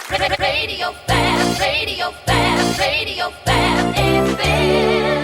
Radio Fab, Radio Fab, Radio Fab, Enfield.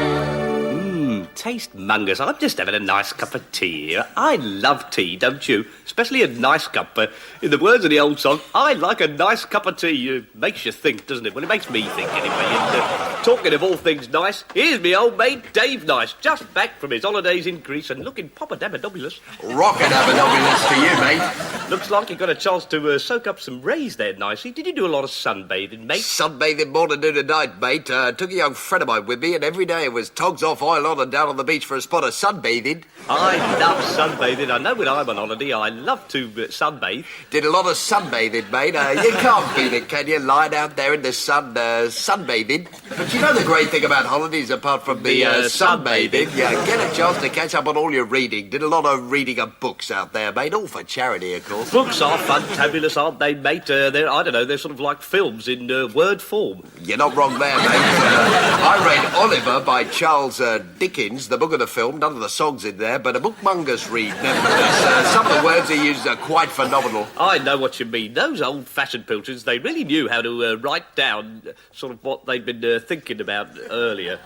Taste mongers. I'm just having a nice cup of tea. I love tea, don't you? Especially a nice cup. In the words of the old song, I like a nice cup of tea. Makes you think, doesn't it? Well, it makes me think anyway. And talking of all things nice, here's me old mate Dave Nice, just back from his holidays in Greece and looking poppadabadobulous. Rockin' abadobulous to you, mate. Looks like you got a chance to soak up some rays there, Nicey. Did you do a lot of sunbathing, mate? Sunbathing more than noon and night, mate. Took a young friend of mine with me, and every day it was togs off, oil on, and down on the beach for a spot of sunbathing. I love sunbathing. I know when I'm on holiday, I love to sunbathe. Did a lot of sunbathing, mate. You can't beat it, can you? Lying out there in the sun, sunbathing. But you know the great thing about holidays, apart from the sunbathing? You get a chance to catch up on all your reading. Did a lot of reading of books out there, mate. All for charity, of course. Books are fantabulous, aren't they, mate? They're, I don't know, they're sort of like films in word form. You're not wrong there, mate. I read Oliver by Charles Dickens, the book of the film, none of the songs in there, but a bookmonger's read, nevertheless. Some of the words he used are quite phenomenal. I know what you mean. Those old-fashioned pilchards, they really knew how to write down sort of what they'd been thinking about earlier.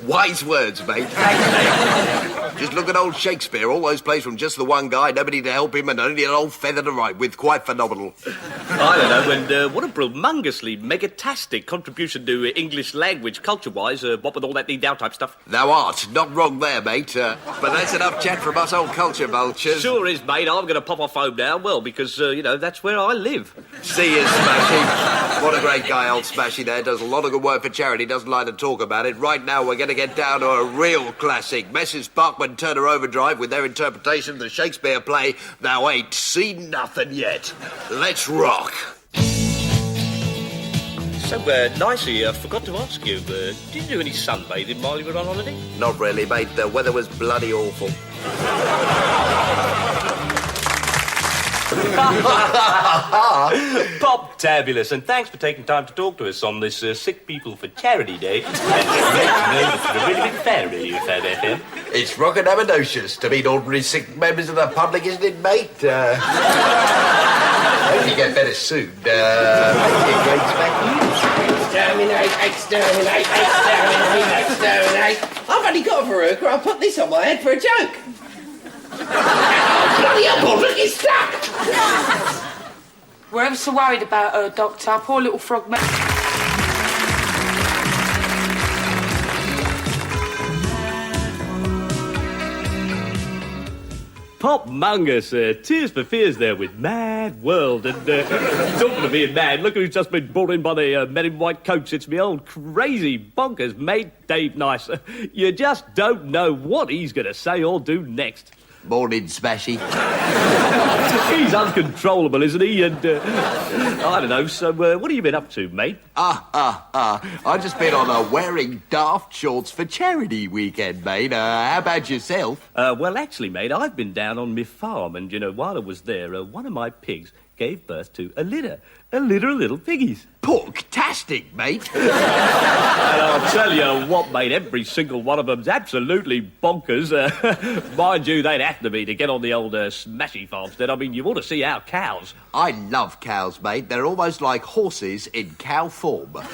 Wise words, mate. Just look at old Shakespeare, all those plays from just the one guy, nobody to help him, and only an old feather to write with. Quite phenomenal. I don't know, and what a brumongously megatastic contribution to English language, culture-wise, what with all that need-now type stuff. Thou art not wrong there, mate. But that's enough chat from us old culture vultures. Sure is, mate. I'm going to pop off home now, well, because, that's where I live. See you, Smashey. What a great guy, old Smashey there. Does a lot of good work for charity, doesn't like to talk about it. Right now, we're going to get down to a real classic. Mrs. Parkman Turner Overdrive with their interpretation of the Shakespeare play, Thou Ain't Seen Nothing Yet. Let's rock. So, Nicey, I forgot to ask you, did you do any sunbathing while you were on holiday? Not really, mate. The weather was bloody awful. Pop-tabulous, and thanks for taking time to talk to us on this Sick People for Charity Day. And great to know that you're a really big fan of Radio Fab FM. It's rockin' amadocious to meet ordinary sick members of the public, isn't it, mate? Hope you get better soon. Exterminate, exterminate, exterminate, exterminate. I've only got a verruca. I'll put this on my head for a joke. Bloody hell, look, it's stuck. We're ever so worried about her, Doctor. Our poor little frog man. Pop Mungus, Tears for Fears there with Mad World. And talking of being mad, look who's just been brought in by the Men in White coach. It's me old crazy bonkers mate Dave Nice. You just don't know what he's going to say or do next. Morning, Smashey. He's uncontrollable, isn't he? And, I don't know, so what have you been up to, mate? I've just been on a wearing daft shorts for charity weekend, mate. How about yourself? Well, actually, mate, I've been down on my farm, and, while I was there, one of my pigs gave birth to a litter of little piggies. Pork-tastic, mate. And I'll tell you what, mate, every single one of them's absolutely bonkers. Mind you, they'd have to be to get on the old Smashey farmstead. I mean, you ought to see our cows. I love cows, mate. They're almost like horses in cow form. But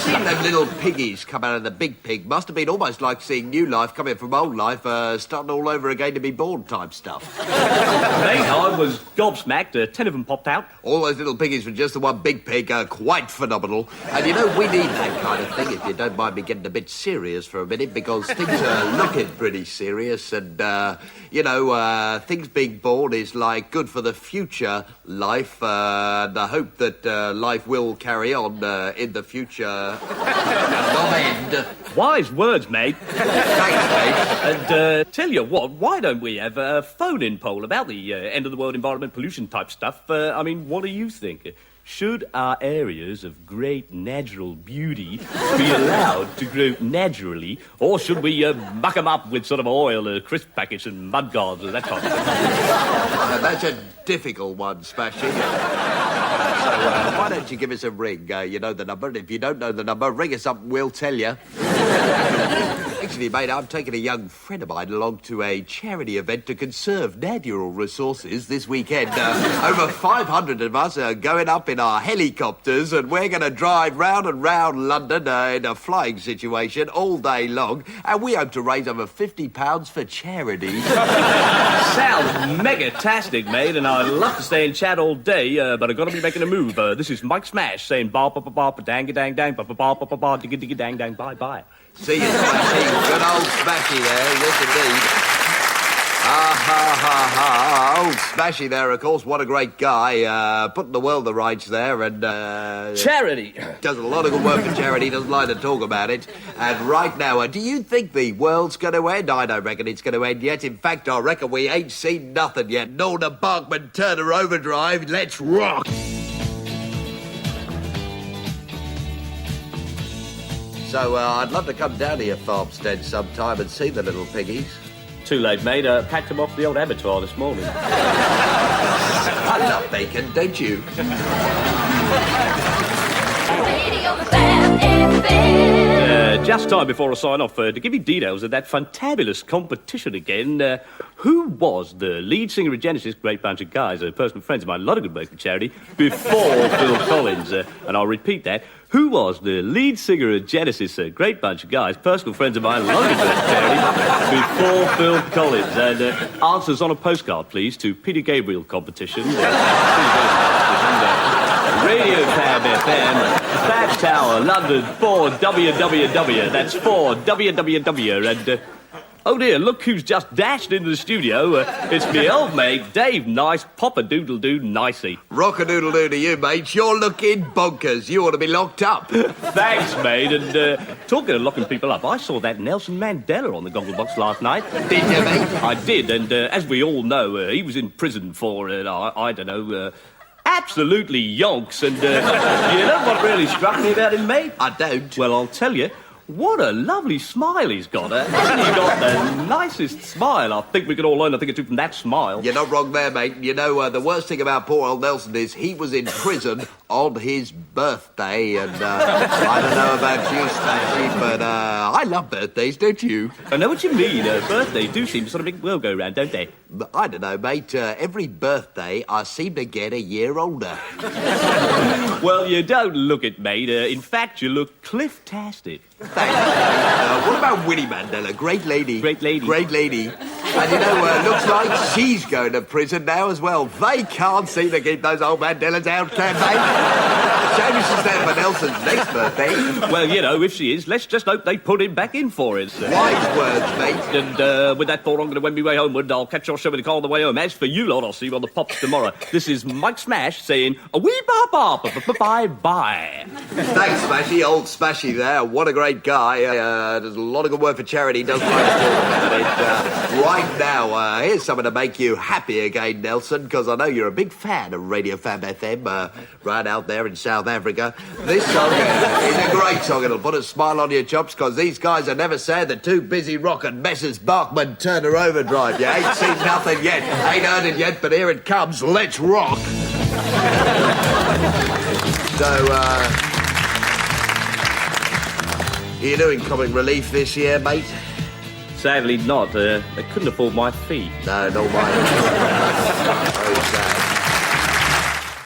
seeing them little piggies come out of the big pig must have been almost like seeing new life coming from old life, starting all over again to be born type stuff. Mate, I was gobsmacked. 10 of them popped out. All those little piggies from just the one big pig are quite phenomenal. And we need that kind of thing, if you don't mind me getting a bit serious for a minute, because things are looking pretty serious. And, things being born is like good for the future life. And I hope that life will carry on in the future. No end. Wise words, mate. Thanks, mate. And tell you what, why don't we have a phone-in poll about the end of the world environment pollution type stuff? What do you think? Should our areas of great natural beauty be allowed to grow naturally, or should we muck them up with sort of oil, crisp packets and mud guards and that kind of thing? That's a difficult one, Smashey. So why don't you give us a ring? You know the number, and if you don't know the number, ring us up and we'll tell you. Actually, mate, I'm taking a young friend of mine along to a charity event to conserve natural resources this weekend. Over 500 of us are going up in our helicopters, and we're going to drive round and round London in a flying situation all day long, and we hope to raise over £50 for charity. Sounds mega-tastic, mate, and I'd love to stay and chat all day, but I've got to be making a move. This is Mike Smash saying ba-ba-ba-ba-dang-a-dang-dang, ba-ba-ba-ba-ba, digga-digga-dang-dang, bye-bye. See you, Smashey. Good old Smashey there, yes indeed. Old Smashey there, of course, what a great guy. Putting the world to rights there and... Charity! Does a lot of good work for charity, doesn't like to talk about it. And right now, do you think the world's going to end? I don't reckon it's going to end yet. In fact, I reckon we ain't seen nothing yet. Norda Barkman Turner Overdrive, let's rock! So, I'd love to come down to your farmstead sometime and see the little piggies. Too late, mate. Packed them off the old abattoir this morning. I love bacon, don't you? Radio Fab FM. Just time before I sign off, to give you details of that fantabulous competition again, who was the lead singer of Genesis, great bunch of guys, personal friends of mine, a lot of good work for charity, before Phil Collins, and I'll repeat that, who was the lead singer of Genesis, great bunch of guys, personal friends of mine, a lot of good work for charity, before Phil Collins, and answers on a postcard, please, to Peter Gabriel competition, Radio Fab FM, Fab Tower, London, 4WWW. That's 4WWW. And, oh dear, look who's just dashed into the studio. It's me old mate, Dave Nice, Pop-a-doodle-doo Nicey. Rock-a-doodle-doo to you, mate. You're looking bonkers. You ought to be locked up. Thanks, mate. And talking of locking people up, I saw that Nelson Mandela on the Gogglebox last night. Did you, mate? I did, and as we all know, he was in prison for, I don't know... absolutely yonks, and you know what really struck me about him, mate? I don't. Well, I'll tell you. What a lovely smile he's got. Hasn't he got the nicest smile? I think we could all learn a thing or two from that smile. You're not wrong there, mate. You know, the worst thing about poor old Nelson is he was in prison on his birthday, and I don't know about you, Smashey, but I love birthdays, don't you? I know what you mean. Birthdays do seem to sort of make the world go round, don't they? I don't know, mate. Every birthday, I seem to get a year older. Well, you don't look it, mate. In fact, you look cliff-tastic. Thanks. What about Winnie Mandela? Great lady. Great lady. Great lady. And you know, looks like she's going to prison now as well. They can't seem to keep those old Mandelas out, can they? Shame she's there for Nelson's next birthday. Well, you know, if she is, let's just hope they put him back in for us. Wise words, mate. And with that thought, I'm going to wend me way homeward. I'll catch your show in the car on the way home. As for you lot, I'll see you on the pops tomorrow. This is Mike Smash saying, a wee ba ba bye-bye. Thanks, Smashey. Old Smashey there. What a great guy. Does a lot of good work for charity. Doesn't like to talk about it. Right now, here's something to make you happy again, Nelson, because I know you're a big fan of Radio Fab FM, right out there in South Africa. This song is a great song. It'll put a smile on your chops, because these guys are never sad. They're too busy rocking Messrs. Barkman Turner Overdrive. You ain't seen nothing yet, ain't heard it yet, but here it comes. Let's rock. So, you doing comic relief this year, mate? Sadly not. I couldn't afford my fee. No, not mine. Very sad.